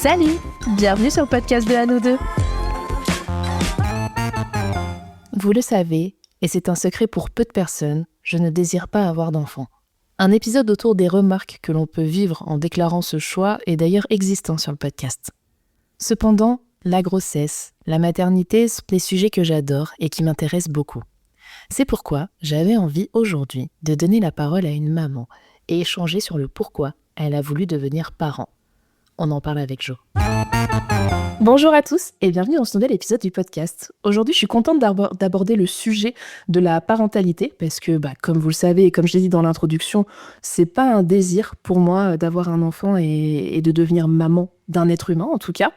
Salut! Bienvenue sur le podcast de Nous deux. Vous le savez, et c'est un secret pour peu de personnes, je ne désire pas avoir d'enfant. Un épisode autour des remarques que l'on peut vivre en déclarant ce choix est d'ailleurs existant sur le podcast. Cependant, la grossesse, la maternité sont des sujets que j'adore et qui m'intéressent beaucoup. C'est pourquoi j'avais envie aujourd'hui de donner la parole à une maman et échanger sur le pourquoi elle a voulu devenir parent. On en parle avec Jo. Bonjour à tous et bienvenue dans ce nouvel épisode du podcast. Aujourd'hui, je suis contente d'aborder le sujet de la parentalité parce que, comme vous le savez et comme je l'ai dit dans l'introduction, c'est pas un désir pour moi d'avoir un enfant et de devenir maman d'un être humain en tout cas.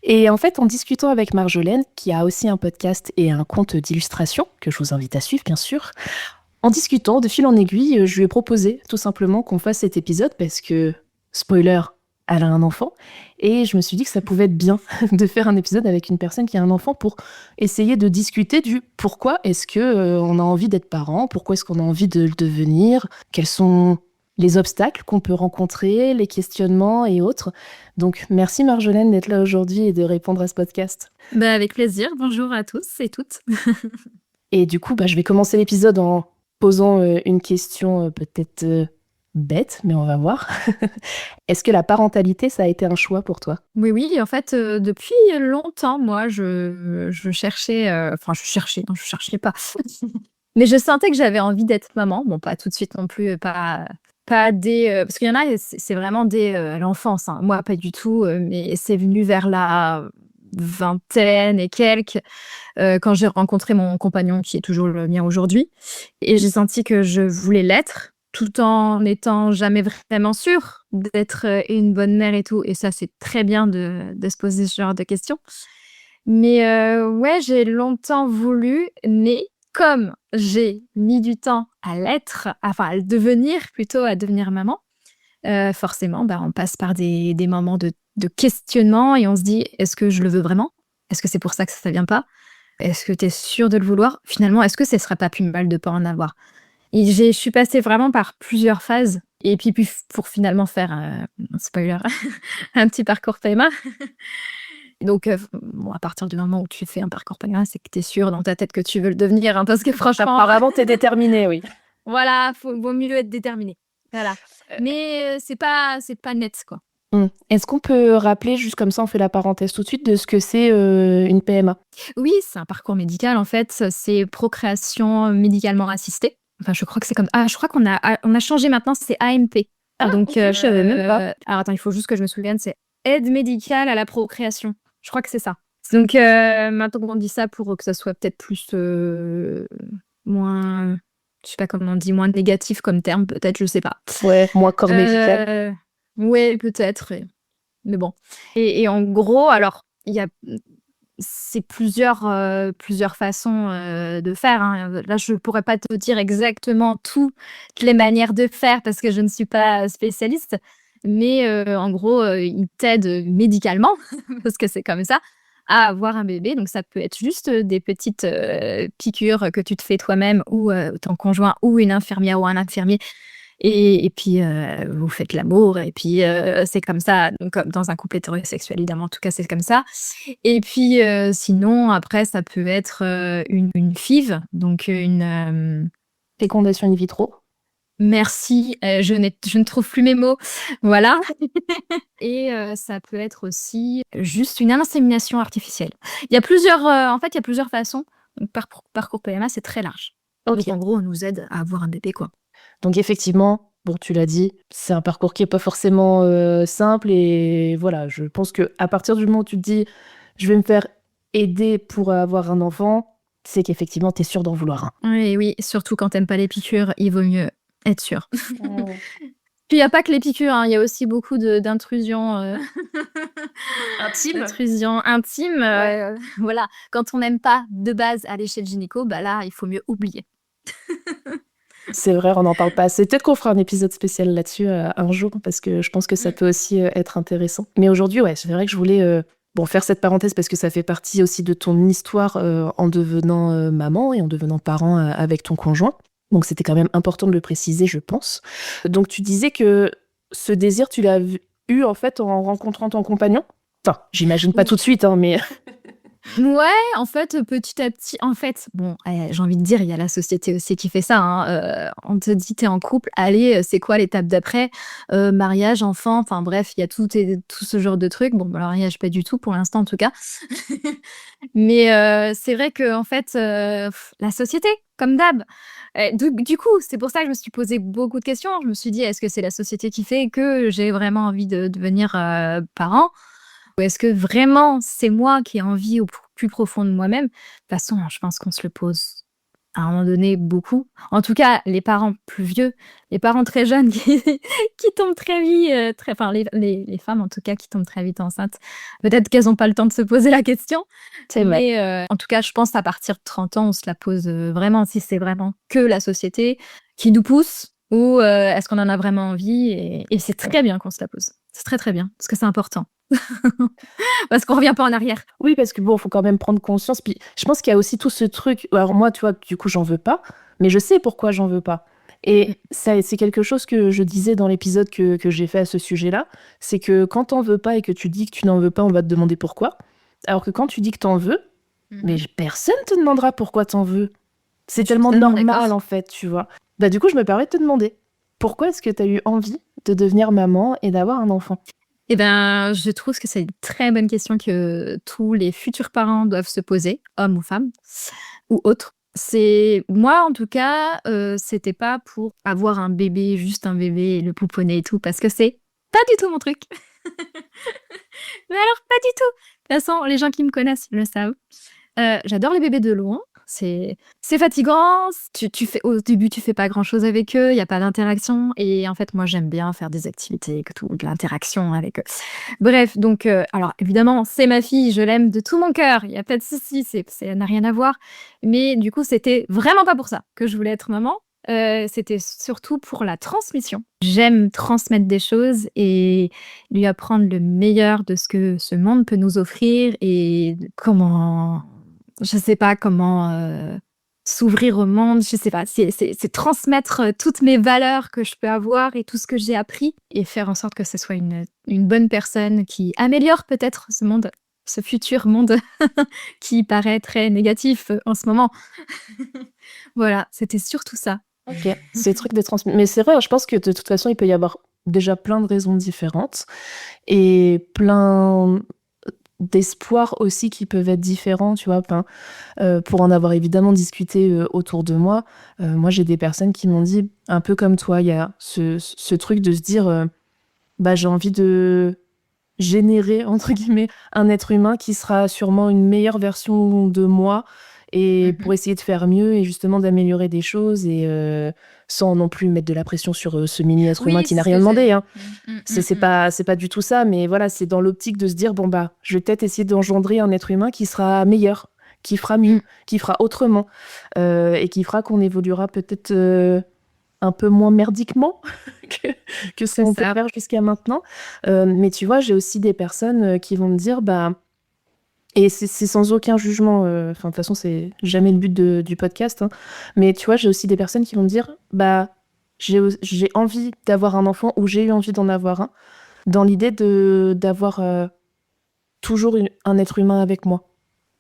Et en fait, en discutant avec Marjolaine, qui a aussi un podcast et un compte d'illustration, que je vous invite à suivre bien sûr, en discutant de fil en aiguille, je lui ai proposé tout simplement qu'on fasse cet épisode parce que, spoiler, elle a un enfant, et je me suis dit que ça pouvait être bien de faire un épisode avec une personne qui a un enfant pour essayer de discuter du pourquoi est-ce qu'on a envie d'être parent, pourquoi est-ce qu'on a envie de le devenir, quels sont les obstacles qu'on peut rencontrer, les questionnements et autres. Donc merci Marjolaine d'être là aujourd'hui et de répondre à ce podcast. Avec plaisir, bonjour à tous et toutes. Et du coup, je vais commencer l'épisode en posant une question peut-être bête, mais on va voir. Est-ce que la parentalité, ça a été un choix pour toi ? Oui, en fait, depuis longtemps, moi, je cherchais, je cherchais pas. Mais je sentais que j'avais envie d'être maman. Bon, pas tout de suite non plus, pas dès... parce qu'il y en a, c'est vraiment dès l'enfance. Hein. Moi, pas du tout, mais c'est venu vers la vingtaine et quelques, quand j'ai rencontré mon compagnon, qui est toujours le mien aujourd'hui. Et j'ai senti que je voulais l'être, tout en n'étant jamais vraiment sûre d'être une bonne mère et tout. Et ça, c'est très bien de se poser ce genre de questions. Mais ouais, j'ai longtemps voulu, mais comme j'ai mis du temps à l'être, à le devenir plutôt, à devenir maman, forcément, on passe par des moments de questionnement et on se dit: «Est-ce que je le veux vraiment? Est-ce que c'est pour ça que ça vient pas? Est-ce que tu es sûre de le vouloir? Finalement, est-ce que ce serait pas plus mal de pas en avoir?» Et je suis passée vraiment par plusieurs phases et puis pour finalement faire, spoiler, un petit parcours PMA. Donc bon, à partir du moment où tu fais un parcours PMA, c'est que tu es sûre dans ta tête que tu veux le devenir, hein, parce que franchement, Apparemment, t'es déterminée, oui. voilà, vaut mieux être déterminé. Voilà. Mais c'est pas net, quoi. Est-ce qu'on peut rappeler, juste comme ça, on fait la parenthèse tout de suite, de ce que c'est une PMA ? Oui, c'est un parcours médical, en fait, c'est procréation médicalement assistée. Enfin, je crois que c'est comme... Ah, je crois qu'on a changé maintenant, c'est AMP. Donc, je savais même pas. alors attends, il faut juste que je me souvienne, c'est aide médicale à la procréation. Je crois que c'est ça. Donc, maintenant qu'on dit ça pour que ça soit peut-être plus... moins... Je sais pas comment on dit, moins négatif comme terme, peut-être, je sais pas. Ouais, moins corps médical. Ouais, peut-être. Mais bon. Et en gros, alors, il y a... C'est plusieurs façons de faire. Hein. Là, je pourrais pas te dire exactement toutes les manières de faire parce que je ne suis pas spécialiste. Mais en gros, ils t'aident médicalement, parce que c'est comme ça, à avoir un bébé. Donc, ça peut être juste des petites piqûres que tu te fais toi-même ou ton conjoint ou une infirmière ou un infirmier. Et puis, vous faites l'amour et puis c'est comme ça. Donc, comme dans un couple hétérosexuel, évidemment, en tout cas, c'est comme ça. Et puis, sinon, après, ça peut être une FIV, donc une... Fécondation in vitro. Merci, je ne trouve plus mes mots. Voilà. Et ça peut être aussi juste une insémination artificielle. Il y a plusieurs façons. Donc, parcours PMA, c'est très large. Ok. Donc, en gros, on nous aide à avoir un bébé, quoi. Donc effectivement, bon, tu l'as dit, c'est un parcours qui n'est pas forcément simple. Et voilà, je pense qu'à partir du moment où tu te dis « je vais me faire aider pour avoir un enfant », c'est qu'effectivement, tu es sûre d'en vouloir un. Oui, surtout quand t'aimes pas les piqûres, il vaut mieux être sûr. Puis il n'y a pas que les piqûres, hein, il y a aussi beaucoup d'intrusions Intime. d'intrusions intimes. Voilà, quand on n'aime pas de base aller chez le gynéco, là, il faut mieux oublier. C'est vrai, on n'en parle pas assez. Peut-être qu'on fera un épisode spécial là-dessus un jour, parce que je pense que ça peut aussi être intéressant. Mais aujourd'hui, ouais, c'est vrai que je voulais faire cette parenthèse parce que ça fait partie aussi de ton histoire en devenant maman et en devenant parent avec ton conjoint. Donc c'était quand même important de le préciser, je pense. Donc tu disais que ce désir, tu l'as eu en fait en rencontrant ton compagnon ? Enfin, j'imagine pas tout de suite, hein, mais Ouais, en fait, petit à petit, en fait, bon, j'ai envie de dire, il y a la société aussi qui fait ça, hein. On te dit: «Tu es en couple, allez, c'est quoi l'étape d'après?» Mariage, enfant, enfin bref, il y a tout ce genre de trucs. Bon, bah, le mariage, pas du tout pour l'instant, en tout cas. Mais c'est vrai qu'en fait, la société, comme d'hab. Du coup, c'est pour ça que je me suis posé beaucoup de questions. Je me suis dit: «Est-ce que c'est la société qui fait que j'ai vraiment envie de devenir, parent? Ou est-ce que vraiment c'est moi qui ai envie au plus profond de moi-même?» De toute façon, je pense qu'on se le pose à un moment donné beaucoup. En tout cas, les parents plus vieux, les parents très jeunes qui tombent très vite, enfin les femmes en tout cas qui tombent très vite enceintes. Peut-être qu'elles ont pas le temps de se poser la question, c'est vrai. mais en tout cas, je pense à partir de 30 ans, on se la pose, vraiment si c'est vraiment que la société qui nous pousse ou est-ce qu'on en a vraiment envie et c'est très bien qu'on se la pose. C'est très, très bien parce que c'est important. Parce qu'on revient pas en arrière. Oui, parce que bon, faut quand même prendre conscience. Puis je pense qu'il y a aussi tout ce truc. Alors moi, tu vois, du coup, j'en veux pas, mais je sais pourquoi j'en veux pas. Et ça, c'est quelque chose que je disais dans l'épisode que j'ai fait à ce sujet-là. C'est que quand t'en veux pas et que tu dis que tu n'en veux pas, on va te demander pourquoi. Alors que quand tu dis que t'en veux, mais personne te demandera pourquoi t'en veux. C'est Je suis tellement totalement normal, d'accord. en fait, tu vois. Bah, du coup, je me permets de te demander, pourquoi est-ce que t'as eu envie de devenir maman et d'avoir un enfant? Eh ben, je trouve que c'est une très bonne question que tous les futurs parents doivent se poser, hommes ou femmes ou autres. C'est moi en tout cas, c'était pas pour avoir un bébé, juste un bébé et le pouponner et tout, parce que c'est pas du tout mon truc. Mais alors pas du tout! De toute façon, les gens qui me connaissent le savent. J'adore les bébés de loin. C'est fatigant, tu fais au début, tu fais pas grand-chose avec eux, il y a pas d'interaction et en fait, moi, j'aime bien faire des activités avec tout, de l'interaction avec eux. Bref, donc alors évidemment, c'est ma fille, je l'aime de tout mon cœur, il y a pas de souci, ça n'a rien à voir. Mais du coup, c'était vraiment pas pour ça que je voulais être maman, c'était surtout pour la transmission. J'aime transmettre des choses et lui apprendre le meilleur de ce que ce monde peut nous offrir et comment je sais pas comment, s'ouvrir au monde, je sais pas. C'est transmettre, toutes mes valeurs que je peux avoir et tout ce que j'ai appris et faire en sorte que ce soit une bonne personne qui améliore peut-être ce monde, ce futur monde qui paraît très négatif, en ce moment. Voilà, c'était surtout ça. Ok, ces trucs de transmission. Mais c'est vrai, je pense que de toute façon, il peut y avoir déjà plein de raisons différentes et plein d'espoirs aussi qui peuvent être différents, tu vois. Enfin, pour en avoir évidemment discuté autour de moi, moi j'ai des personnes qui m'ont dit, un peu comme toi, il y a ce truc de se dire, bah j'ai envie de générer, entre guillemets, un être humain qui sera sûrement une meilleure version de moi et pour essayer de faire mieux et justement d'améliorer des choses et sans non plus mettre de la pression sur ce mini être humain Oui, qui c'est n'a ce rien que demandé, j'ai hein. C'est pas du tout ça, mais voilà, c'est dans l'optique de se dire, bon bah, je vais peut-être essayer d'engendrer un être humain qui sera meilleur, qui fera mieux, qui fera autrement et qui fera qu'on évoluera peut-être un peu moins merdiquement que, que ce C'est qu'on peut ça. faire jusqu'à maintenant. Mais tu vois, j'ai aussi des personnes qui vont me dire, bah, et c'est sans aucun jugement, enfin, de toute façon, c'est jamais le but du podcast, hein, mais tu vois, j'ai aussi des personnes qui vont me dire, bah, j'ai envie d'avoir un enfant ou j'ai eu envie d'en avoir un, dans l'idée d'avoir toujours un être humain avec moi.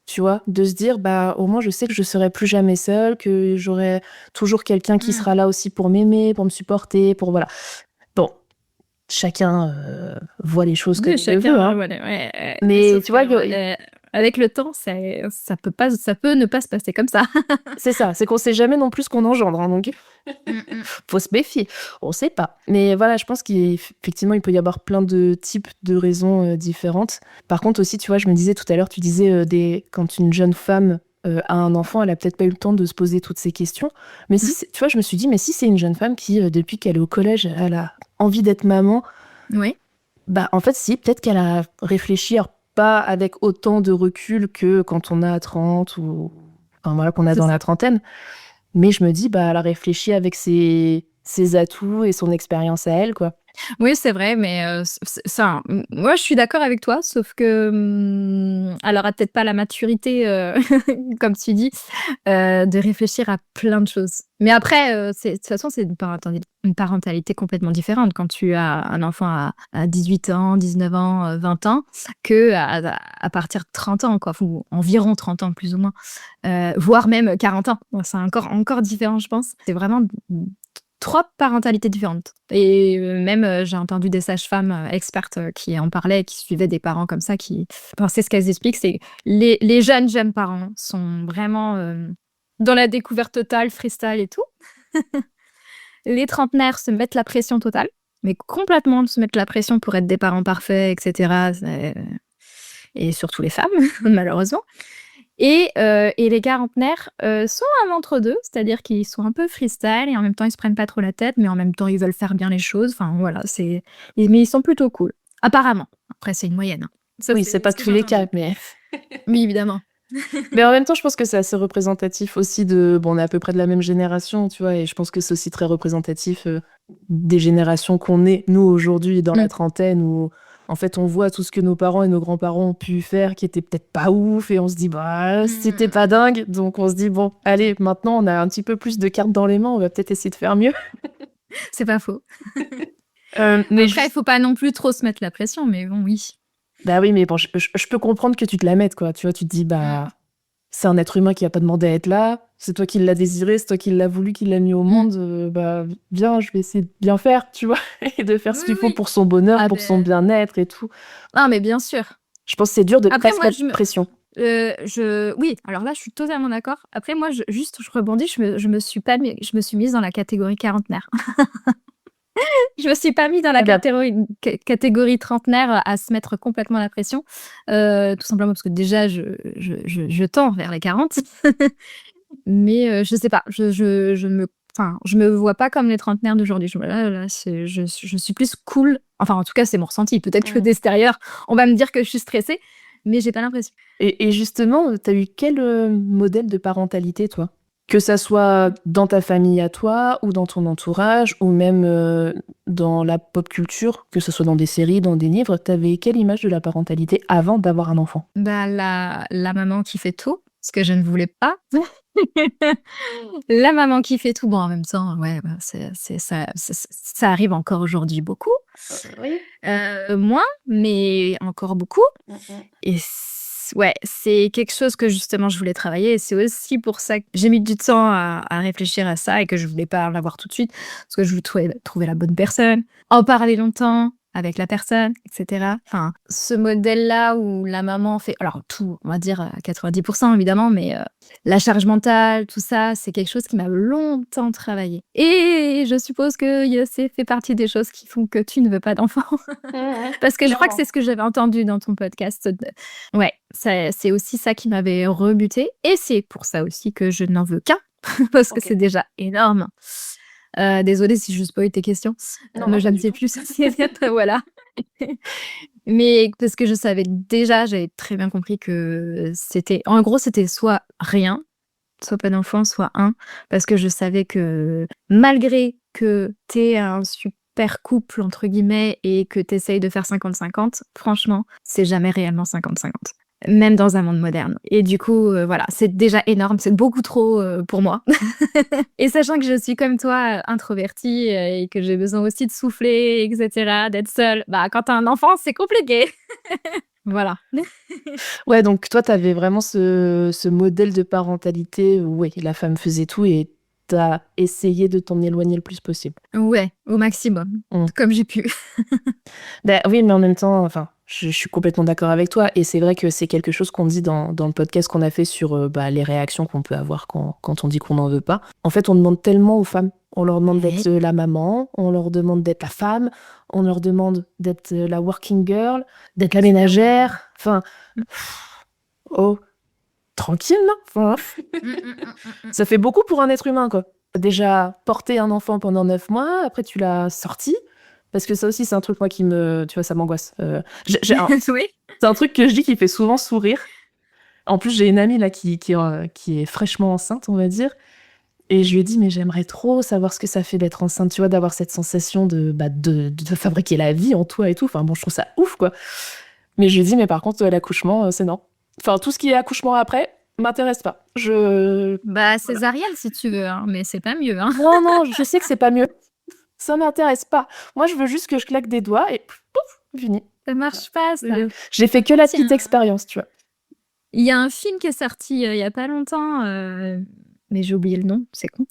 Tu vois, de se dire, bah, au moins, je sais que je serai plus jamais seule, que j'aurai toujours quelqu'un qui sera là aussi pour m'aimer, pour me supporter, pour voilà. Bon, chacun voit les choses comme Oui, il le veut, chacun, hein. voilà, ouais, Mais sauf tu vois, que avec le temps, ça peut ne pas se passer comme ça. c'est ça, c'est qu'on sait jamais non plus ce qu'on engendre, hein, donc faut se méfier, on sait pas. Mais voilà, je pense qu'effectivement, il peut y avoir plein de types de raisons différentes. Par contre aussi, tu vois, je me disais tout à l'heure, tu disais quand une jeune femme a un enfant, elle a peut-être pas eu le temps de se poser toutes ces questions. Mais si, tu vois, je me suis dit, mais si c'est une jeune femme qui, depuis qu'elle est au collège, elle a envie d'être maman, Oui. bah en fait, si, peut-être qu'elle a réfléchi, alors, pas avec autant de recul que quand on a 30 ou enfin voilà, qu'on a C'est dans ça. la trentaine. Mais je me dis, bah, elle a réfléchi avec ses ses atouts et son expérience à elle, quoi. Oui, c'est vrai, mais ça, moi, je suis d'accord avec toi, sauf que elle aura peut-être pas la maturité, comme tu dis, de réfléchir à plein de choses. Mais après, de toute façon, c'est une parentalité complètement différente quand tu as un enfant à 18 ans, 19 ans, 20 ans, que à partir de 30 ans, quoi, ou environ 30 ans plus ou moins, voire même 40 ans. C'est encore différent, je pense. C'est vraiment 3 parentalités différentes et même, j'ai entendu des sages-femmes, expertes, qui en parlaient, qui suivaient des parents comme ça, c'est ce qu'elles expliquent, c'est les jeunes parents sont vraiment, dans la découverte totale, freestyle et tout. Les trentenaires se mettent la pression totale, mais complètement se mettent la pression pour être des parents parfaits et cetera, et surtout les femmes, malheureusement. Et les quarantenaires sont un entre-deux, c'est-à-dire qu'ils sont un peu freestyle et en même temps, ils se prennent pas trop la tête, mais en même temps, ils veulent faire bien les choses. Enfin, voilà, mais ils sont plutôt cool, apparemment. Après, c'est une moyenne, hein. Ça, Oui, c'est pas ce que tous les j'ai entendu. cas, mais... Oui, évidemment. Mais en même temps, je pense que c'est assez représentatif aussi de... Bon, on est à peu près de la même génération, tu vois, et je pense que c'est aussi très représentatif des générations qu'on est, nous, aujourd'hui, dans la trentaine, où, en fait, on voit tout ce que nos parents et nos grands-parents ont pu faire, qui était peut-être pas ouf, et on se dit, bah, c'était pas dingue, donc on se dit, bon, allez, maintenant, on a un petit peu plus de cartes dans les mains, on va peut-être essayer de faire mieux. C'est pas faux. Mais Après, il faut pas non plus trop se mettre la pression, mais bon, oui. Bah oui, mais bon, je peux comprendre que tu te la mettes, quoi. Tu vois, tu te dis, bah, c'est un être humain qui a pas demandé à être là, c'est toi qui l'as désiré, c'est toi qui l'as voulu, qui l'a mis au monde, bah, viens, je vais essayer de bien faire, tu vois, et de faire ce qu'il faut pour son bonheur, pour son bien-être et tout. Ah, mais bien sûr. Je pense que c'est dur de Après, pas moi, se mettre pression. oui, alors là, je suis totalement d'accord. Après, moi, je rebondis, je me suis mise dans la catégorie quarantenaire. Je me suis pas mis dans la catégorie trentenaire à se mettre complètement la pression, tout simplement parce que déjà je tends vers les 40. Mais je sais pas, je me vois pas comme les trentenaires d'aujourd'hui. Je suis plus cool. Enfin, en tout cas, c'est mon ressenti. Peut-être que d'extérieur, on va me dire que je suis stressée, mais j'ai pas l'impression. Et justement, t'as eu quel modèle de parentalité, toi? Que ça soit dans ta famille à toi, ou dans ton entourage, ou même dans la pop culture, que ce soit dans des séries, dans des livres, t'avais quelle image de la parentalité avant d'avoir un enfant? Bah, la maman qui fait tout, ce que je ne voulais pas. La maman qui fait tout. Bon, en même temps, ouais, bah, ça arrive encore aujourd'hui beaucoup. Oui. Moins, mais encore beaucoup. Et ouais, c'est quelque chose que justement je voulais travailler. Et c'est aussi pour ça que j'ai mis du temps à réfléchir à ça et que je voulais pas l'avoir tout de suite. Parce que je voulais trouver la bonne personne, en parler longtemps avec la personne, etc. Enfin, ce modèle-là où la maman fait, alors tout, on va dire à 90% évidemment, mais la charge mentale, tout ça, c'est quelque chose qui m'a longtemps travaillé. Et je suppose que c'est fait partie des choses qui font que tu ne veux pas d'enfant. Parce que je crois que c'est ce que j'avais entendu dans ton podcast. Ouais, c'est aussi ça qui m'avait rebuté. Et c'est pour ça aussi que je n'en veux qu'un, parce que c'est déjà énorme. Désolée si je spoil tes questions. Non, je ne sais plus. Voilà. Mais parce que j'avais très bien compris que en gros, c'était soit rien, soit pas d'enfant, soit un, parce que je savais que malgré que t'aies un super couple, entre guillemets, et que t'essayes de faire 50-50, franchement, c'est jamais réellement 50-50. Même dans un monde moderne. Et du coup, voilà, c'est déjà énorme, c'est beaucoup trop pour moi. Et sachant que je suis comme toi, introvertie, et que j'ai besoin aussi de souffler, etc., d'être seule, bah quand t'as un enfant, c'est compliqué. Voilà. Ouais, donc toi, t'avais vraiment ce modèle de parentalité où ouais, la femme faisait tout et t'as essayé de t'en éloigner le plus possible. Ouais, au maximum, comme j'ai pu. Bah, oui, mais en même temps, enfin, je suis complètement d'accord avec toi. Et c'est vrai que c'est quelque chose qu'on dit dans le podcast qu'on a fait sur les réactions qu'on peut avoir quand on dit qu'on n'en veut pas. En fait, on demande tellement aux femmes. On leur demande d'être la maman, on leur demande d'être la femme, on leur demande d'être la working girl, d'être la ménagère. Enfin, oh, tranquille, non? Enfin, ça fait beaucoup pour un être humain, quoi. Déjà porté un enfant pendant 9 mois, après tu l'as sorti. Parce que ça aussi, c'est un truc, moi, tu vois, ça m'angoisse. Oui. C'est un truc que je dis qui fait souvent sourire. En plus, j'ai une amie, là, qui est fraîchement enceinte, on va dire. Et je lui ai dit, mais j'aimerais trop savoir ce que ça fait d'être enceinte, tu vois, d'avoir cette sensation de fabriquer la vie en toi et tout. Enfin bon, je trouve ça ouf, quoi. Mais je lui ai dit, mais par contre, l'accouchement, c'est non. Enfin, tout ce qui est accouchement après, m'intéresse pas. Bah, Voilà. césarienne si tu veux, hein, mais c'est pas mieux. Hein. Non, je sais que c'est pas mieux. Ça m'intéresse pas. Moi, je veux juste que je claque des doigts et pouf, fini. Ça marche pas, ça. J'ai fait que la petite expérience, tu vois. Il y a un film qui est sorti il y a pas longtemps, mais j'ai oublié le nom, c'est con.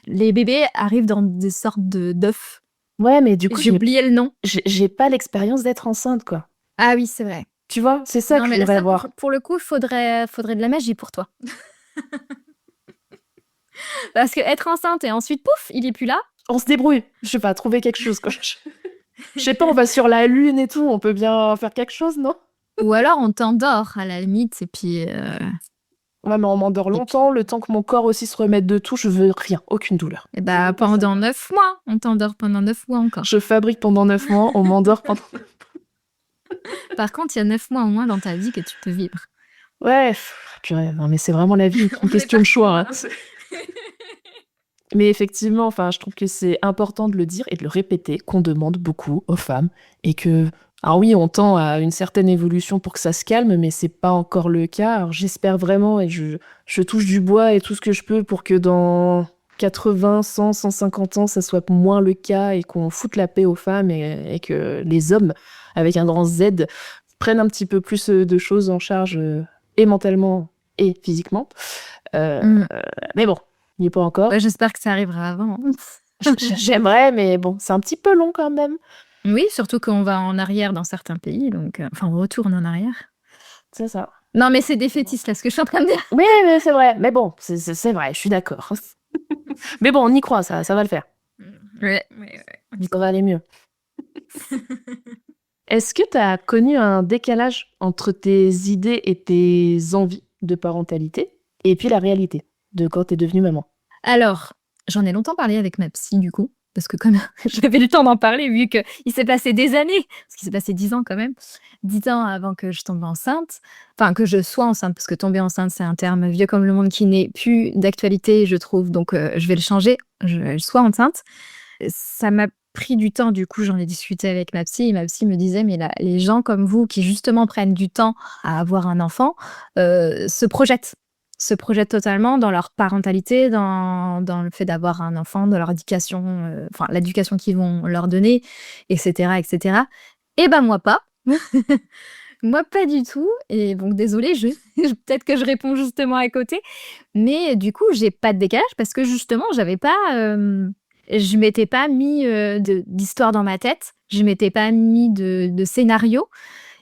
Les bébés arrivent dans des sortes d'œufs. Ouais, mais du coup, J'ai oublié le nom. j'ai pas l'expérience d'être enceinte, quoi. Ah oui, c'est vrai. Tu vois, c'est ça Non, que je mais voudrais ça, voir. pour le coup, faudrait de la magie pour toi. Parce que être enceinte et ensuite, pouf, il est plus là. On se débrouille. Je sais pas, trouver quelque chose, quoi. Je sais pas, on va sur la lune et tout, on peut bien faire quelque chose, non? Ou alors on t'endort à la limite et puis. Ouais, mais on m'endort longtemps, le temps que mon corps aussi se remette de tout, je veux rien, aucune douleur. Et bah pendant 9 mois, on t'endort pendant 9 mois encore. Je fabrique pendant 9 mois, on m'endort pendant... Par contre, il y a 9 mois au moins dans ta vie que tu peux vivre. Ouais, purée, non mais c'est vraiment la vie, une question de choix. Hein. Mais effectivement, enfin, je trouve que c'est important de le dire et de le répéter, qu'on demande beaucoup aux femmes et que... Alors oui, on tend à une certaine évolution pour que ça se calme, mais c'est pas encore le cas. Alors j'espère vraiment et je touche du bois et tout ce que je peux pour que dans 80, 100, 150 ans, ça soit moins le cas et qu'on foute la paix aux femmes et que les hommes, avec un grand Z, prennent un petit peu plus de choses en charge et mentalement et physiquement. Mais bon, il n'y est pas encore. Ouais, j'espère que ça arrivera avant. J'aimerais, mais bon, c'est un petit peu long quand même. Oui, surtout qu'on va en arrière dans certains pays, donc enfin on retourne en arrière. C'est ça. Non, mais c'est défaitiste là ce que je suis en train de dire. Oui, mais c'est vrai. Mais bon, c'est vrai, je suis d'accord. Mais bon, on y croit, ça va le faire. Ouais. Ça va aller mieux. Est-ce que tu as connu un décalage entre tes idées et tes envies de parentalité et puis la réalité de quand tu es devenue maman? Alors, j'en ai longtemps parlé avec ma psy du coup, parce que comme j'avais le temps d'en parler vu qu'il s'est passé des années, parce qu'il s'est passé 10 ans quand même, 10 ans avant que je tombe enceinte, enfin que je sois enceinte, parce que tomber enceinte c'est un terme vieux comme le monde qui n'est plus d'actualité je trouve, donc je vais le changer, je sois enceinte. Ça m'a pris du temps, du coup j'en ai discuté avec ma psy et ma psy me disait mais là, les gens comme vous qui justement prennent du temps à avoir un enfant se projettent totalement dans leur parentalité, dans le fait d'avoir un enfant, dans leur éducation, enfin l'éducation qu'ils vont leur donner, etc., etc. Et ben moi pas. Moi pas du tout. Et donc désolée, peut-être que je réponds justement à côté, mais du coup j'ai pas de décalage parce que justement j'avais pas, je m'étais pas mis d'histoire dans ma tête, je m'étais pas mis de scénario.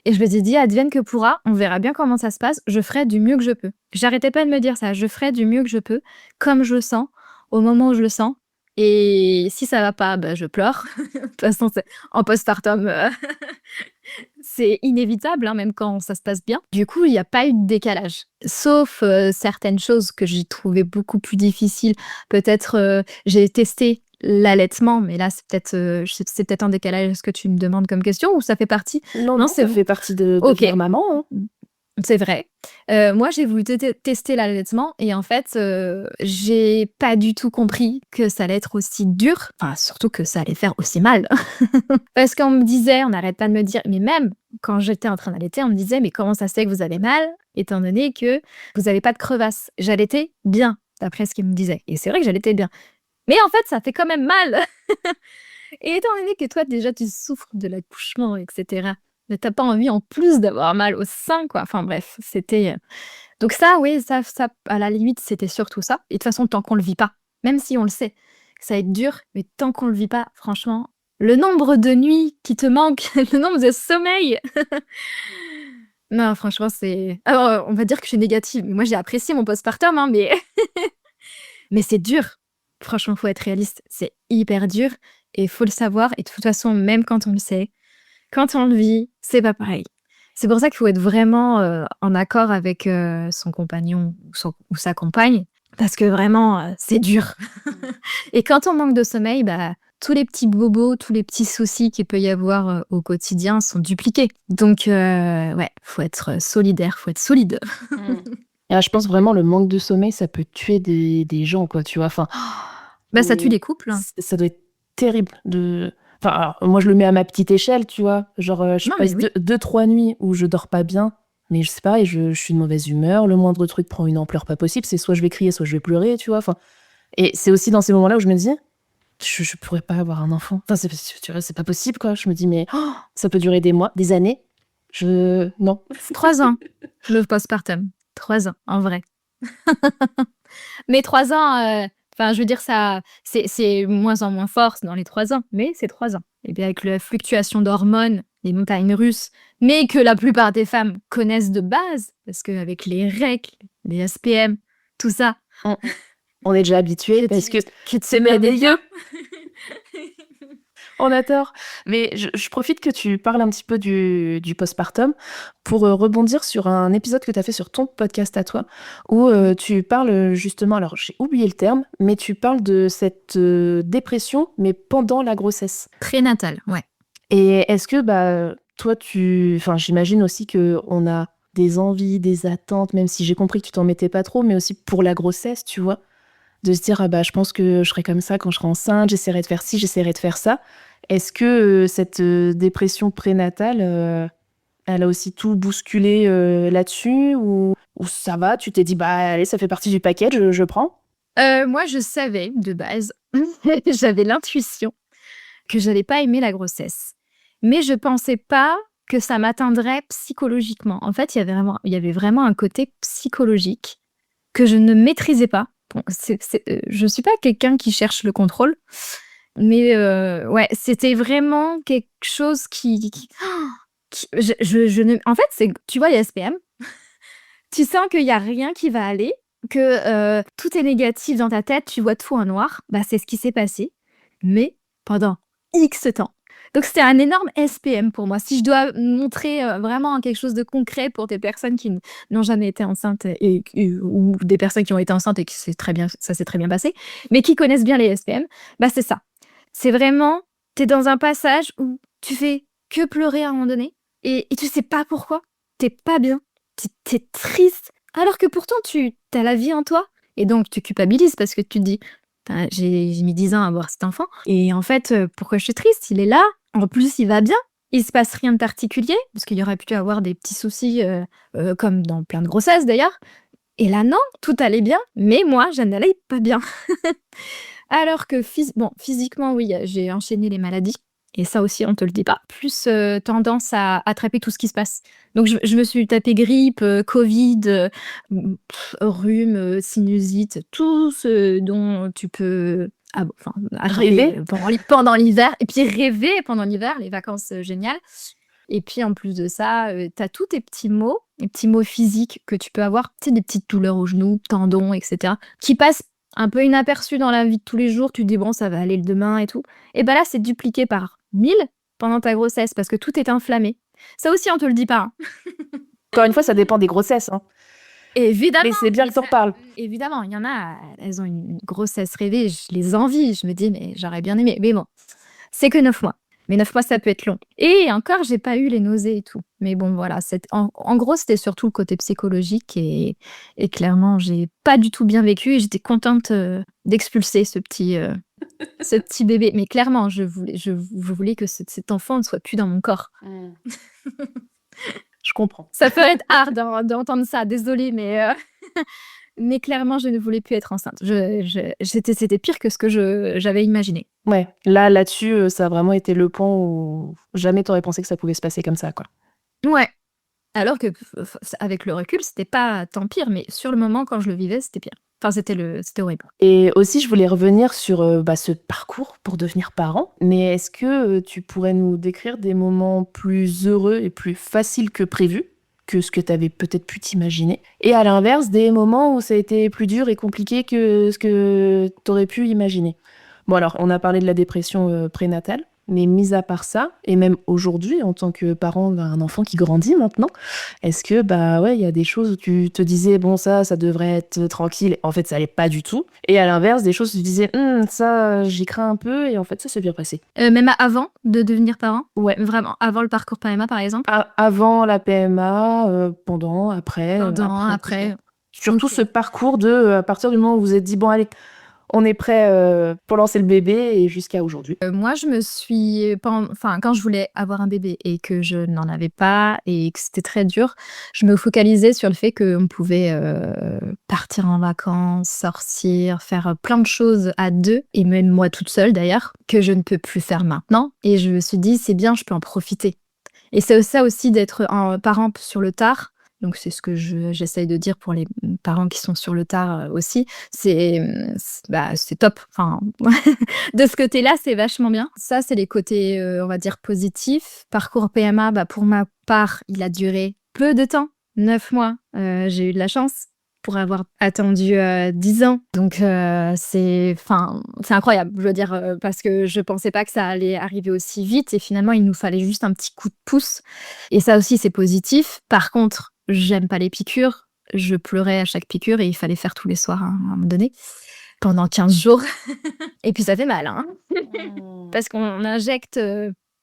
Et je me suis dit, advienne que pourra, on verra bien comment ça se passe, je ferai du mieux que je peux. J'arrêtais pas de me dire ça, je ferai du mieux que je peux, comme je le sens, au moment où je le sens. Et si ça va pas, bah, je pleure. De toute façon, en postpartum, c'est inévitable, hein, même quand ça se passe bien. Du coup, il n'y a pas eu de décalage. Sauf certaines choses que j'ai trouvées beaucoup plus difficiles. Peut-être, j'ai testé l'allaitement, mais là, c'est peut-être un décalage. Est-ce que tu me demandes comme question ou ça fait partie? Non, ça fait partie de Ok. devenir maman. Hein. C'est vrai. Moi, j'ai voulu tester l'allaitement et en fait, j'ai pas du tout compris que ça allait être aussi dur, enfin surtout que ça allait faire aussi mal. Parce qu'on me disait, on n'arrête pas de me dire, mais même quand j'étais en train d'allaiter, on me disait, mais comment ça se fait que vous avez mal, étant donné que vous n'avez pas de crevasse? J'allaitais bien, d'après ce qu'ils me disaient. Et c'est vrai que j'allaitais bien. Mais en fait, ça fait quand même mal. Et étant donné que toi, déjà, tu souffres de l'accouchement, etc., mais t'as pas envie en plus d'avoir mal au sein, quoi. Enfin bref, c'était... Donc ça, oui, ça, à la limite, c'était surtout ça. Et de toute façon, tant qu'on le vit pas, même si on le sait, que ça va être dur, mais tant qu'on le vit pas, franchement, le nombre de nuits qui te manquent, le nombre de sommeil... Non, franchement, c'est... Alors, on va dire que je suis négative. Moi, j'ai apprécié mon postpartum, hein, mais... mais c'est dur. Franchement, faut être réaliste. C'est hyper dur et faut le savoir. Et de toute façon, même quand on le sait, quand on le vit, c'est pas pareil. C'est pour ça qu'il faut être vraiment en accord avec son compagnon ou sa compagne, parce que vraiment, c'est dur. Et quand on manque de sommeil, bah, tous les petits bobos, tous les petits soucis qu'il peut y avoir au quotidien sont dupliqués. Donc, ouais, faut être solidaire, faut être solide. Et je pense vraiment le manque de sommeil, ça peut tuer des gens, quoi, tu vois. Enfin, Bah, ça tue les couples. ça doit être terrible de. Enfin, alors, moi, je le mets à ma petite échelle, tu vois. Genre, je Non, mais passe oui. 2-3 nuits où je dors pas bien, mais je sais pas, et je suis de mauvaise humeur. Le moindre truc prend une ampleur pas possible. C'est soit je vais crier, soit je vais pleurer, tu vois. Enfin, et c'est aussi dans ces moments-là où je me dis, je pourrais pas avoir un enfant. Enfin, tu vois, c'est pas possible, quoi. Je me dis, mais ça peut durer des mois, des années. Non. 3 ans, le postpartum. 3 ans, en vrai. Mais 3 ans, enfin, je veux dire, ça, c'est moins en moins fort dans les 3 ans, mais c'est 3 ans. Et bien, avec la fluctuation d'hormones, les montagnes russes, mais que la plupart des femmes connaissent de base, parce qu'avec les règles, les SPM, tout ça, On est déjà habitué parce que c'est merveilleux. On a tort. Mais je profite que tu parles un petit peu du postpartum pour rebondir sur un épisode que tu as fait sur ton podcast à toi, où tu parles justement, alors j'ai oublié le terme, mais tu parles de cette dépression, mais pendant la grossesse. prénatal, ouais. Et est-ce que, toi, enfin, j'imagine aussi qu'on a des envies, des attentes, même si j'ai compris que tu t'en mettais pas trop, mais aussi pour la grossesse, tu vois, de se dire, je pense que je serai comme ça quand je serai enceinte, j'essaierai de faire ci, j'essaierai de faire ça. Est-ce que cette dépression prénatale, elle a aussi tout bousculé là-dessus, ou ça va, tu t'es dit, allez, ça fait partie du package, je prends? Moi, je savais de base, j'avais l'intuition que j'allais pas aimer la grossesse. Mais je pensais pas que ça m'atteindrait psychologiquement. En fait, il y avait vraiment un côté psychologique que je ne maîtrisais pas. Bon, je suis pas quelqu'un qui cherche le contrôle, mais ouais, c'était vraiment quelque chose je ne en fait, tu vois les SPM, tu sens qu'il y a rien qui va aller, que, tout est négatif dans ta tête, tu vois tout en noir. Bah, c'est ce qui s'est passé, mais pendant X temps. Donc c'était un énorme SPM pour moi. Si je dois montrer, vraiment quelque chose de concret pour des personnes qui n'ont jamais été enceintes ou des personnes qui ont été enceintes et que ça s'est très bien passé, mais qui connaissent bien les SPM, bah, c'est ça. C'est vraiment, tu es dans un passage où tu fais que pleurer à un moment donné et tu sais pas pourquoi. Tu es pas bien, tu es triste, alors que pourtant tu as la vie en toi et donc tu culpabilises parce que tu te dis: «Putain, j'ai mis 10 ans à avoir cet enfant et en fait, pourquoi je suis triste? Il est là, en plus il va bien, il se passe rien de particulier», parce qu'il y aurait pu avoir des petits soucis, comme dans plein de grossesses d'ailleurs et là non, tout allait bien, mais moi je n'allais pas bien. Alors que physiquement oui, j'ai enchaîné les maladies et ça aussi on te le dit pas. Plus, tendance à attraper tout ce qui se passe. Donc je me suis tapé grippe, covid, rhume, sinusite, tout ce dont tu peux attraper, Rêver? pendant l'hiver et puis rêver pendant l'hiver, les vacances, géniales et puis en plus de ça, tu as tous tes petits maux, les petits maux physiques que tu peux avoir, tu sais des petites douleurs aux genoux, tendons et cetera, qui passent un peu inaperçues dans la vie de tous les jours. Tu te dis: «Bon, ça va aller le demain et tout» et bah, là, c'est dupliqué par 1000 pendant ta grossesse parce que tout est inflammé. Ça aussi, on te le dit pas, hein. Encore une fois, ça dépend des grossesses, hein. Évidemment, Mais c'est bien mais que t'en reparles. évidemment, il y en a, elles ont une grossesse rêvée, je les envie, je me dis: «Mais j'aurais bien aimé», mais bon, c'est que 9 mois. Mais 9 mois, ça peut être long et encore, j'ai pas eu les nausées et tout. Mais bon, voilà, en gros, c'était surtout le côté psychologique et clairement, j'ai pas du tout bien vécu et j'étais contente, d'expulser ce petit bébé. Mais clairement, je voulais que cet enfant ne soit plus dans mon corps. Je comprends. Ça peut être hard d'entendre ça, désolée, mais clairement, je ne voulais plus être enceinte. C'était pire que ce que j'avais imaginé. Ouais, là-dessus, ça a vraiment été le point où jamais t'aurais pensé que ça pouvait se passer comme ça, quoi. Ouais, alors que avec le recul, c'était pas tant pire, mais sur le moment, quand je le vivais, c'était pire. Enfin, c'était horrible. Et aussi, je voulais revenir sur ce parcours pour devenir parent. Mais est-ce que tu pourrais nous décrire des moments plus heureux et plus faciles que prévu, que ce que tu avais peut-être pu t'imaginer? Et à l'inverse, des moments où ça a été plus dur et compliqué que ce que tu aurais pu imaginer? Bon, alors, on a parlé de la dépression prénatale. Mais mis à part ça, et même aujourd'hui, en tant que parent d'un enfant qui grandit maintenant, est-ce que, ouais, il y a des choses où tu te disais, bon, ça devrait être tranquille. En fait, ça allait pas du tout. Et à l'inverse, des choses où tu disais, ça, j'y crains un peu. Et en fait, ça s'est bien passé. Même avant de devenir parent? Ouais. Vraiment, avant le parcours PMA, par exemple? Avant la PMA, pendant, après. Pendant, après. sur tout Ok. ce parcours de à partir du moment où vous vous êtes dit bon allez, on est prêt pour lancer le bébé et jusqu'à aujourd'hui. Moi, je me suis enfin, quand je voulais avoir un bébé et que je n'en avais pas et que c'était très dur, je me focalisais sur le fait qu'on pouvait, partir en vacances, sortir, faire, plein de choses à 2 et même moi toute seule d'ailleurs, que je ne peux plus faire maintenant et je me suis dit: «C'est bien, je peux en profiter». Et c'est ça aussi d'être un parent sur le tard, donc c'est ce que j'essaye de dire pour les, parents qui sont sur le tard, aussi, c'est top. Enfin, de ce côté-là, c'est vachement bien. Ça, c'est les côtés, on va dire positifs. Parcours PMA, pour ma part, il a duré peu de temps, 9 mois. J'ai eu de la chance pour avoir attendu, 10 ans. Donc c'est incroyable, je veux dire, parce que je pensais pas que ça allait arriver aussi vite et finalement, il nous fallait juste un petit coup de pouce et ça aussi, c'est positif. Par contre, j'aime pas les piqûres. Je pleurais à chaque piqûre et il fallait faire tous les soirs, hein, à un moment donné, pendant 15 jours. Et puis ça fait mal, hein, parce qu'on injecte,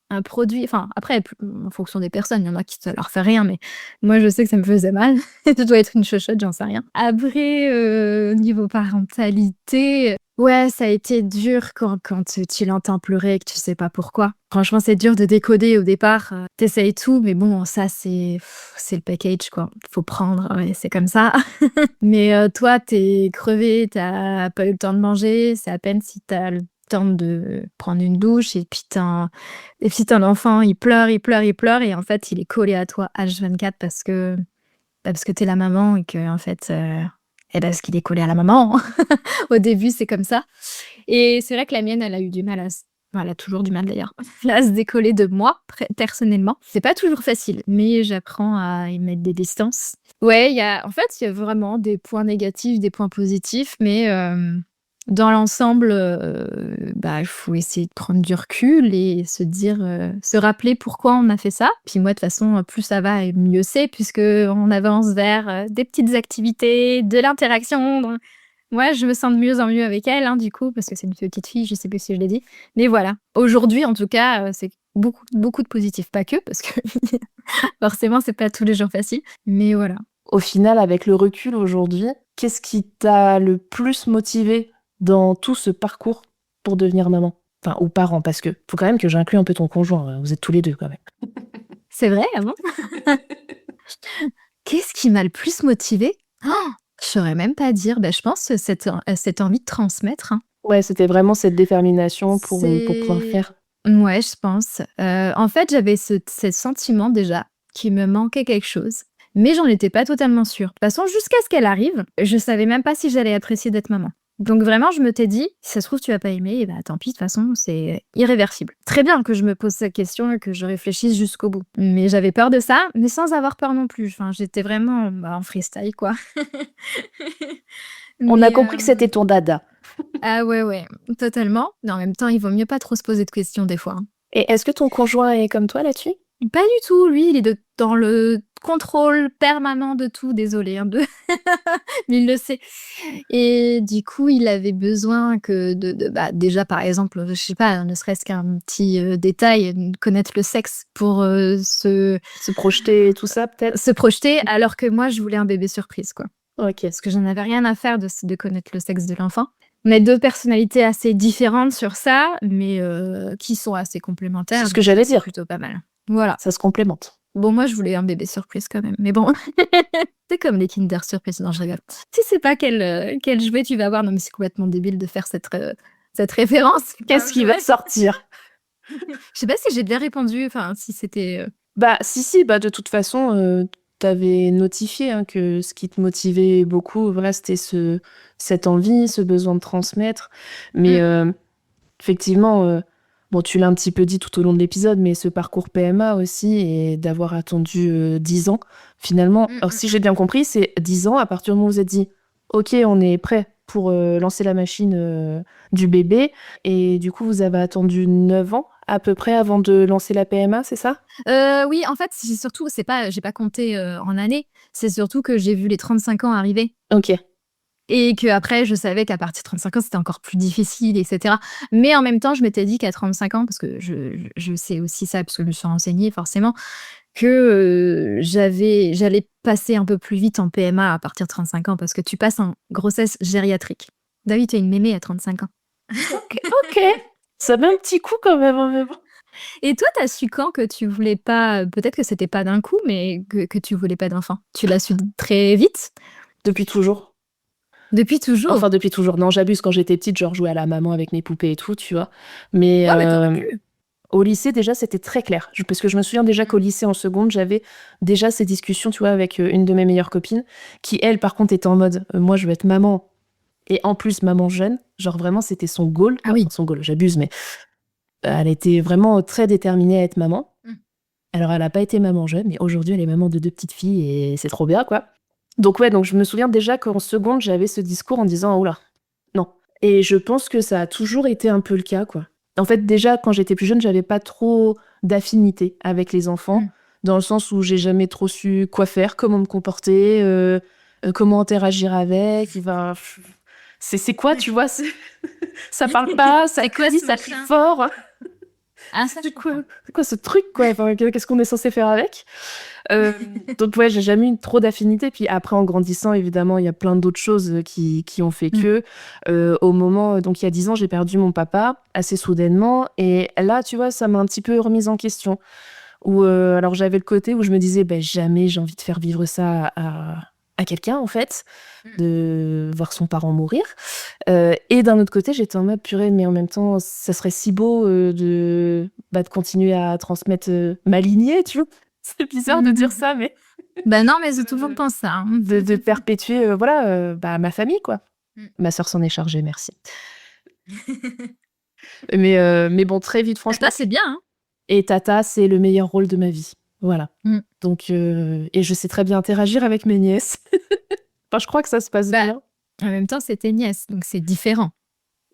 un produit enfin après en fonction des personnes, il y en a qui ça leur fait rien, mais moi je sais que ça me faisait mal. Ça doit être une chochotte, j'en sais rien. Après, niveau parentalité, ouais, ça a été dur quand tu l'entends pleurer et que tu sais pas pourquoi. Franchement, c'est dur de décoder au départ, tu tout, mais bon, ça c'est le package quoi. Faut prendre, ouais, c'est comme ça. Mais toi, t'es crevé, t'as pas eu le temps de manger, c'est à peine si t'as le temps de prendre une douche et puis ton enfant, il pleure, il pleure, il pleure et en fait, il est collé à toi H24 parce que t'es la maman et qu'en fait, parce qu'il est collé à la maman. Au début, c'est comme ça et c'est vrai que la mienne, elle a eu du mal elle a toujours du mal d'ailleurs, à se décoller de moi, personnellement. C'est pas toujours facile, mais j'apprends à y mettre des distances. Ouais, il y a vraiment des points négatifs, des points positifs, mais dans l'ensemble, il faut essayer de prendre du recul et se dire, se rappeler pourquoi on a fait ça. Puis moi, de toute façon, plus ça va et mieux c'est puisqu'on avance vers, des petites activités, de l'interaction. Donc moi, je me sens de mieux en mieux avec elle, hein, du coup, parce que c'est une petite fille, je sais plus si je l'ai dit. Mais voilà, aujourd'hui, en tout cas, c'est beaucoup beaucoup de positifs. Pas que, parce que forcément, c'est pas tous les jours facile, mais voilà. Au final, avec le recul aujourd'hui, qu'est-ce qui t'a le plus motivé dans tout ce parcours pour devenir maman? Enfin, ou parent, parce que faut quand même que j'inclue un peu ton conjoint. Vous êtes tous les deux quand même. C'est vrai, ah bon? Qu'est-ce qui m'a le plus motivée? Je saurais même pas dire. Je pense que cette envie de transmettre, hein. Ouais, c'était vraiment cette détermination pour pouvoir C'est faire. Ouais, je pense. En fait, j'avais ce sentiment déjà qu'il me manquait quelque chose, mais j'en étais pas totalement sûre. De toute façon, jusqu'à ce qu'elle arrive, je savais même pas si j'allais apprécier d'être maman. Donc vraiment, je me t'ai dit: «Si ça se trouve, tu vas pas aimer et tant pis, de toute façon, c'est irréversible». Très bien que je me pose cette question et que je réfléchisse jusqu'au bout. Mais j'avais peur de ça, mais sans avoir peur non plus. Enfin, j'étais vraiment, en freestyle, quoi. On a Mais compris que c'était ton dada. ah ouais, ouais, totalement. Mais en même temps, il vaut mieux pas trop se poser de questions des fois, hein. Et est-ce que ton conjoint est comme toi là-dessus? Pas du tout, lui, il est dans le contrôle permanent de tout, désolé, hein, mais il le sait et du coup, il avait besoin que déjà, par exemple, je sais pas, ne serait-ce qu'un petit, détail, connaître le sexe pour, Se projeter et tout ça, peut-être? se projeter, alors que moi, je voulais un bébé surprise, quoi. Ok. Parce que j'en avais rien à faire de connaître le sexe de l'enfant. On a 2 personnalités assez différentes sur ça, mais qui sont assez complémentaires, C'est ce que donc j'allais c'est dire. plutôt pas mal. Voilà. Ça se complémente. Bon, moi, je voulais un bébé surprise quand même, mais bon. C'est comme les Kinder Surprise. Non, je rigole. Tu sais pas quel jouet tu vas avoir. Non, mais c'est complètement débile de faire cette référence. Qu'est-ce qui va sortir? Je sais pas si j'ai bien répondu, enfin, si c'était, Bah, si, bah, de toute façon, tu notifié, hein, que ce qui te motivait beaucoup, voilà, c'était cette envie, ce besoin de transmettre. Mais mmh, effectivement, bon, tu l'as un petit peu dit tout au long de l'épisode, mais ce parcours PMA aussi et d'avoir attendu, 10 ans, finalement mmh alors mh. si j'ai bien compris, c'est 10 ans à partir du moment où vous vous êtes dit: «OK, on est prêt pour, lancer la machine, du bébé» et du coup, vous avez attendu 9 ans à peu près avant de lancer la PMA, c'est ça? Oui, en fait, c'est pas j'ai pas compté, en années, c'est surtout que j'ai vu les 35 ans arriver. OK. Et qu'après, je savais qu'à partir de 35 ans, c'était encore plus difficile, etc. Mais en même temps, je m'étais dit qu'à 35 ans, parce que je sais aussi ça, parce que je me suis renseignée forcément, que j'allais passer un peu plus vite en PMA à partir de 35 ans, parce que tu passes en grossesse gériatrique. David, tu es une mémé à 35 ans. Ok. Ça met un petit coup quand même, hein, mais bon. Et toi, t'as su quand que tu voulais pas, peut-être que c'était pas d'un coup, mais que tu voulais pas d'enfant? Tu l'as su très vite? Depuis toujours. Depuis toujours? Enfin, depuis toujours. Non, j'abuse. Quand j'étais petite, genre, je jouais à la maman avec mes poupées et tout, tu vois. Mais Ouais, mais t'aurais pu. au lycée, déjà, c'était très clair. Parce que je me souviens déjà qu'au lycée, en seconde, j'avais déjà ces discussions, tu vois, avec une de mes meilleures copines, qui, elle, par contre, était en mode, moi, je veux être maman. Et en plus, maman jeune. Genre, vraiment, c'était son goal. Ah oui. Enfin, son goal, j'abuse, mais elle était vraiment très déterminée à être maman. Alors, elle n'a pas été maman jeune, mais aujourd'hui, elle est maman de 2 petites filles et c'est trop bien, quoi. Donc, ouais, donc je me souviens déjà qu'en seconde, j'avais ce discours en disant, oula, non. Et je pense que ça a toujours été un peu le cas, quoi. En fait, déjà, quand j'étais plus jeune, j'avais pas trop d'affinité avec les enfants, dans le sens où j'ai jamais trop su quoi faire, comment me comporter, comment interagir avec. Enfin, c'est quoi, tu vois, ça parle pas, ça crie, ça crie fort. Ah, ça, C'est quoi ce truc, quoi? Enfin, qu'est-ce qu'on est censé faire avec? Donc ouais, j'ai jamais eu trop d'affinité. Puis après, en grandissant, évidemment, il y a plein d'autres choses qui ont fait que au moment, donc il y a 10 ans, j'ai perdu mon papa assez soudainement. Et là, tu vois, ça m'a un petit peu remise en question. Alors j'avais le côté où je me disais, ben, jamais j'ai envie de faire vivre ça à quelqu'un, en fait, de voir son parent mourir. Et d'un autre côté, j'étais en mode purée, mais en même temps, ça serait si beau de continuer à transmettre ma lignée, tu vois. C'est bizarre de dire ça, mais Bah non, mais j'ai toujours pensé ça. Hein. de perpétuer ma famille, quoi. Ma sœur s'en est chargée, merci. Mais bon, très vite, franchement. Tata, c'est bien. Hein. Et Tata, c'est le meilleur rôle de ma vie. Voilà. Donc, et je sais très bien interagir avec mes nièces. Enfin, je crois que ça se passe bien. En même temps, c'est tes nièces, donc c'est différent.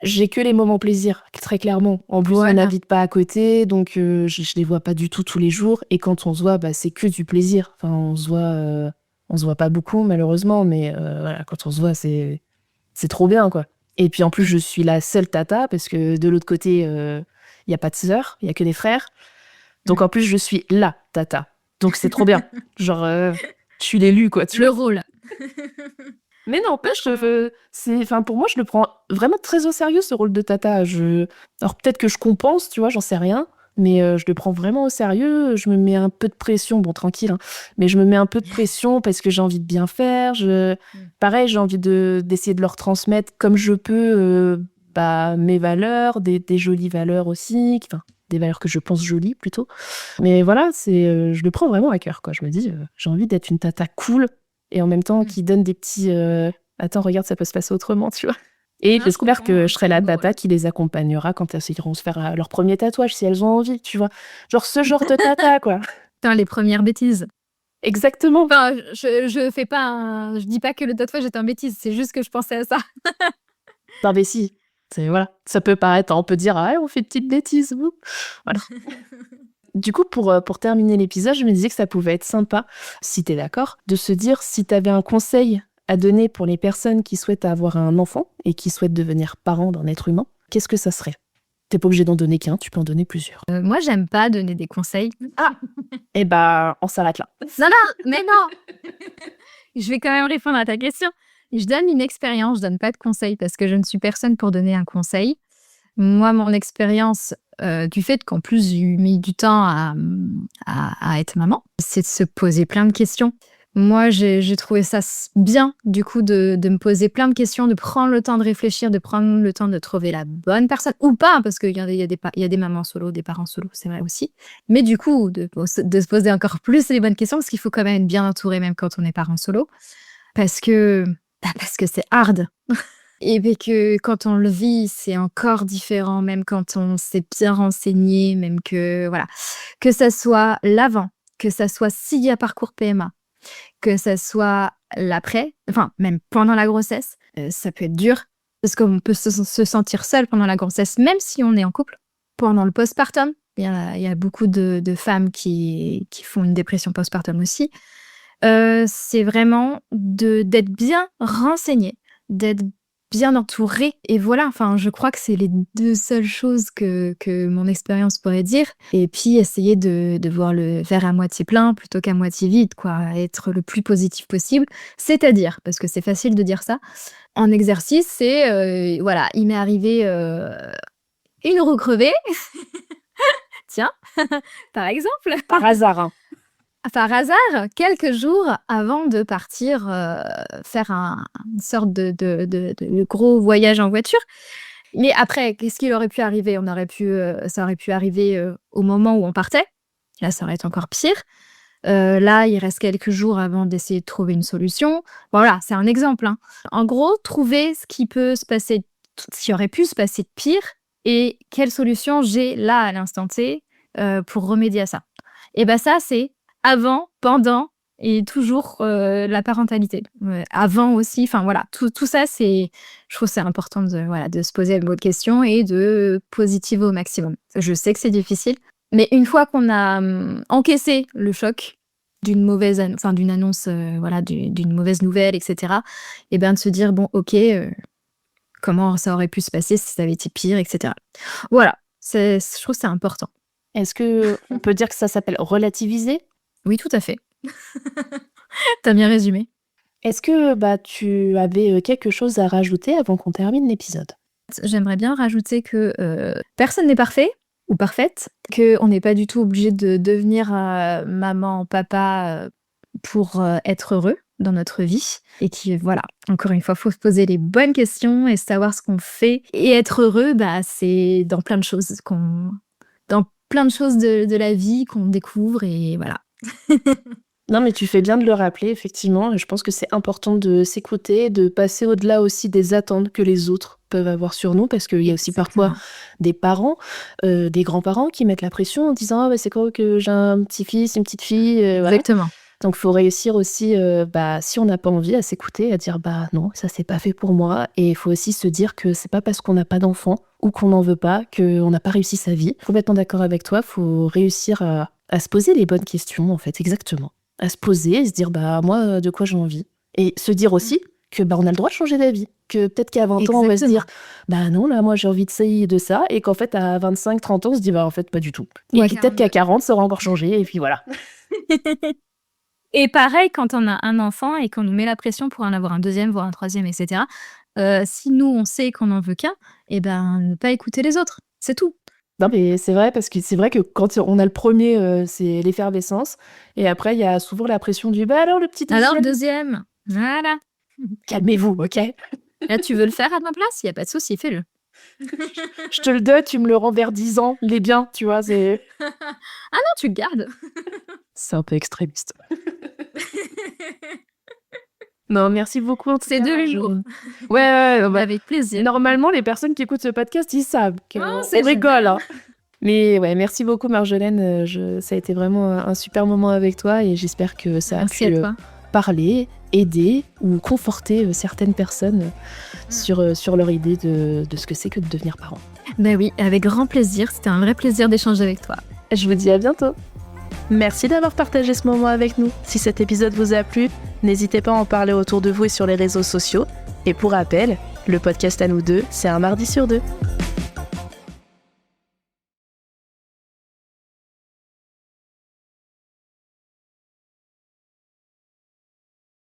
J'ai que les moments plaisir, très clairement. En plus, on n'habite pas à côté, donc je les vois pas du tout tous les jours. Et quand on se voit, c'est que du plaisir. Enfin, on se voit pas beaucoup, malheureusement, mais voilà, quand on se voit, c'est trop bien, quoi. Et puis en plus, je suis la seule tata, parce que de l'autre côté, il y a pas de sœurs, il y a que des frères. Donc en plus, je suis la tata. Donc c'est trop bien. Genre, je suis l'élu, quoi. Le rôle. Mais n'empêche, pour moi, je le prends vraiment très au sérieux, ce rôle de tata. Alors peut-être que je compense, tu vois, j'en sais rien, mais je le prends vraiment au sérieux. Je me mets un peu de pression, bon, tranquille, hein, mais je me mets un peu de pression parce que j'ai envie de bien faire. Pareil, j'ai envie d'essayer de leur transmettre comme je peux mes valeurs, des jolies valeurs aussi, enfin, des valeurs que je pense jolies plutôt. Mais voilà, je le prends vraiment à cœur, quoi. Je me dis, j'ai envie d'être une tata cool, et en même temps qui donne des petits attends, regarde, ça peut se passer autrement, tu vois. Et j'espère que je serai la tata qui les accompagnera quand elles iront se faire leur premier tatouage, si elles ont envie, tu vois. Genre ce genre de tata, quoi. Putain, les premières bêtises. Exactement. Enfin, je fais pas je dis pas que le tatouage est un bêtise, c'est juste que je pensais à ça. Non mais si, voilà, ça peut paraître, on peut dire, ah, on fait une petite bêtise. Voilà. Du coup, pour terminer l'épisode, je me disais que ça pouvait être sympa, si t'es d'accord, de se dire si t'avais un conseil à donner pour les personnes qui souhaitent avoir un enfant et qui souhaitent devenir parents d'un être humain, qu'est-ce que ça serait? T'es pas obligé d'en donner qu'un, tu peux en donner plusieurs. Moi, j'aime pas donner des conseils. Ah. Eh ben, on s'arrête là. Non, mais non. Je vais quand même répondre à ta question. Je donne une expérience, je donne pas de conseils parce que je ne suis personne pour donner un conseil. Moi, mon expérience, du fait qu'en plus j'ai mis du temps à être maman, c'est de se poser plein de questions. Moi, j'ai trouvé ça bien, du coup, de me poser plein de questions, de prendre le temps de réfléchir, de prendre le temps de trouver la bonne personne, ou pas, parce qu'il y a des mamans solo, des parents solo, c'est vrai aussi. Mais du coup, de se poser encore plus les bonnes questions, parce qu'il faut quand même être bien entouré, même quand on est parent solo, parce que c'est hard. Et puis que quand on le vit, c'est encore différent, même quand on s'est bien renseigné, même que, voilà. Que ça soit l'avant, que ça soit s'il y a parcours PMA, que ça soit l'après, enfin, même pendant la grossesse, ça peut être dur, parce qu'on peut se sentir seul pendant la grossesse, même si on est en couple. Pendant le postpartum, il y a beaucoup de femmes qui font une dépression postpartum aussi. C'est vraiment d'être bien renseigné, d'être bien entouré. Et voilà, enfin, je crois que c'est les 2 seules choses que mon expérience pourrait dire. Et puis essayer de voir le verre à moitié plein plutôt qu'à moitié vide, quoi. Être le plus positif possible. C'est-à-dire, parce que c'est facile de dire ça, en exercice, c'est, voilà, il m'est arrivé, une roue crevée. Tiens, par exemple. Par hasard, hein. Par hasard, quelques jours avant de partir, faire une sorte de gros voyage en voiture. Mais après, qu'est-ce qui aurait pu arriver? Ça aurait pu arriver, au moment où on partait. Là, ça aurait été encore pire. Là, il reste quelques jours avant d'essayer de trouver une solution. Voilà, c'est un exemple, hein. En gros, trouver ce qui aurait pu se passer de pire et quelle solution j'ai là, à l'instant T, pour remédier à ça. Et bah, ça, c'est avant, pendant et toujours, la parentalité. Avant aussi, enfin voilà, tout ça, je trouve que c'est important de se poser les bonnes questions et de positiver au maximum. Je sais que c'est difficile, mais une fois qu'on a, encaissé le choc d'une d'une annonce, voilà, d'une mauvaise nouvelle et cetera, et ben, de se dire: «Bon, OK, comment ça aurait pu se passer si ça avait été pire?» et cetera. Voilà, je trouve que c'est important. Est-ce qu'on peut dire que ça s'appelle relativiser? Oui, tout à fait. Tu as bien résumé. Est-ce que tu avais quelque chose à rajouter avant qu'on termine l'épisode? J'aimerais bien rajouter que personne n'est parfait ou parfaite, qu'on n'est pas du tout obligé de devenir maman, papa pour être heureux dans notre vie. Et voilà, encore une fois, il faut se poser les bonnes questions et savoir ce qu'on fait. Et être heureux, c'est dans plein de choses de la vie qu'on découvre et voilà. Non, mais tu fais bien de le rappeler, effectivement. Je pense que c'est important de s'écouter, de passer au-delà aussi des attentes que les autres peuvent avoir sur nous, parce qu'il y a aussi parfois des parents, des grands-parents qui mettent la pression en disant « Ah, c'est quoi que j'ai un petit-fils, une petite-fille voilà. » Exactement. Donc, il faut réussir aussi, si on n'a pas envie, à s'écouter, à dire « non, ça, c'est pas fait pour moi. » Et il faut aussi se dire que c'est pas parce qu'on n'a pas d'enfant ou qu'on n'en veut pas qu'on n'a pas réussi sa vie. Complètement d'accord avec toi, il faut réussir à se poser les bonnes questions, en fait, exactement. À se poser et se dire moi, de quoi j'ai envie. Et se dire aussi que on a le droit de changer d'avis. Que peut-être qu'à 20 ans, on va se dire non, là, moi, j'ai envie de ça et de ça. Et qu'en fait, à 25, 30 ans, on se dit en fait, pas du tout. Et Ouais, peut-être qu'à 40, ça aura encore changé. Et puis voilà. Et pareil, quand on a un enfant et qu'on nous met la pression pour en avoir un deuxième, voire un troisième, etc., si nous, on sait qu'on n'en veut qu'un, ne pas écouter les autres. C'est tout. Non, mais c'est vrai, parce que c'est vrai que quand on a le premier, c'est l'effervescence. Et après, il y a souvent la pression du alors le petit deuxième. Alors, le deuxième. Voilà. Calmez-vous, ok? Là, tu veux le faire à ma place? Il n'y a pas de souci, fais-le. Je te le donne, tu me le rends vers 10 ans. Il est bien, tu vois, c'est... Ah non, tu le gardes. C'est un peu extrémiste. Non, merci beaucoup. C'est de l'humour. Ouais, Avec plaisir. Normalement, les personnes qui écoutent ce podcast, ils savent qu'on c'est rigole. Hein. Mais ouais, merci beaucoup Marjolaine. Ça a été vraiment un super moment avec toi et j'espère que ça a pu parler, aider ou conforter certaines personnes sur leur idée de ce que c'est que de devenir parent. Ben oui, avec grand plaisir. C'était un vrai plaisir d'échanger avec toi. Je vous dis à bientôt. Merci d'avoir partagé ce moment avec nous. Si cet épisode vous a plu, n'hésitez pas à en parler autour de vous et sur les réseaux sociaux. Et pour rappel, le podcast à nous deux, c'est un mardi sur 2.